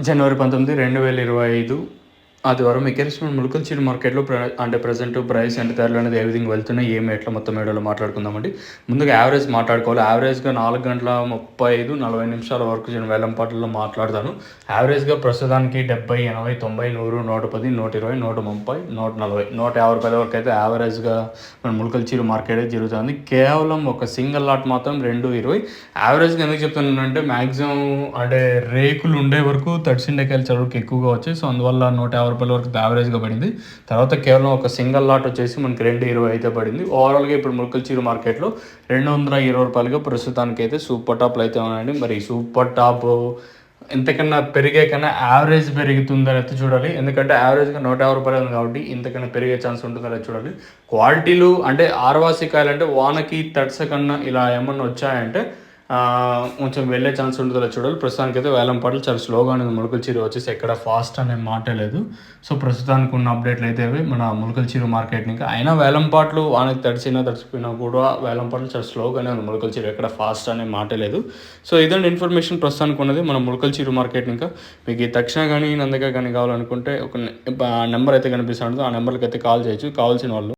జనవరి 19, 2025 ఆదివారం ఎక్కిరిస్తున్న ములకల్చీరు మార్కెట్లో అంటే ప్రజెంట్ ప్రైస్ అంటే ధరలు అనేది ఏ విధంగా వెళ్తున్నాయి ఏమి ఎట్లా మొత్తం వీడియోలో మాట్లాడుకుందామండి. ముందుగా యావరేజ్ మాట్లాడుకోవాలి. యావరేజ్గా 4:35-40 వరకు నేను వేలంపాట్లలో మాట్లాడతాను. యావరేజ్గా ప్రస్తుతానికి 70, 80, 90, 100, 110, 120, 130, 140, 150 రూపాయల వరకు అయితే యావరేజ్గా మన ములకల్చీరు మార్కెట్ జరుగుతుంది. కేవలం ఒక సింగిల్ లాట్ మాత్రం 2.20. యావరేజ్గా ఎందుకు చెప్తున్నానంటే మ్యాక్సిమం అంటే రేకులు ఉండే వరకు తడిసిండకాయలు చదువుకి ఎక్కువగా వచ్చాయి. సో అందువల్ల 150 రూపాయల వరకు యావరేజ్గా పడింది. తర్వాత కేవలం ఒక సింగిల్ లాట్ వచ్చేసి మనకి 2.20 అయితే పడింది. ఓవరాల్గా ఇప్పుడు ములకల్చీరు మార్కెట్లో 220 రూపాయలుగా ప్రస్తుతానికి అయితే సూపర్ టాప్లు అయితే ఉన్నాయండి. మరి సూపర్ టాప్ ఇంతకన్నా పెరిగే కన్నా యావరేజ్ పెరుగుతుందని అయితే చూడాలి. ఎందుకంటే యావరేజ్గా 150 రూపాయలు ఉంది కాబట్టి ఇంతకన్నా పెరిగే ఛాన్స్ ఉంటుందని చూడాలి. క్వాలిటీలు అంటే ఆర్వాసి కాయలు అంటే వానకి తడిసకన్నా ఇలా ఏమన్నా వచ్చాయంటే కొంచెం వెళ్ళే ఛాన్స్ ఉంటుందో చూడాలి. ప్రస్తుతానికి అయితే వేలంపాట్లు చాలా స్లోగా అనేది ములకల్చీరు వచ్చేసి ఎక్కడ ఫాస్ట్ అనే మాటే లేదు. సో ప్రస్తుతానికి ఉన్న అప్డేట్లు అయితే అవి మన ములకల్చీరు మార్కెట్ని ఇంకా అయినా వేలంపాట్లు వానకి తడిసిపోయినా కూడా వేలంపాట్లు చాలా స్లోగానే ఉంది. ములకల్చీరు ఎక్కడ ఫాస్ట్ అనే మాటే లేదు. సో ఇదండి ఇన్ఫర్మేషన్ ప్రస్తుతానికి ఉన్నది మన ములకల్చీరు మార్కెట్ని. ఇంకా మీకు ఈ తక్షణ కానీ నందక కానీ కావాలనుకుంటే ఒక నెంబర్ అయితే కనిపిస్తుంది. ఆ నెంబర్కి అయితే కాల్ చేయొచ్చు. కావాల్సిన వాళ్ళు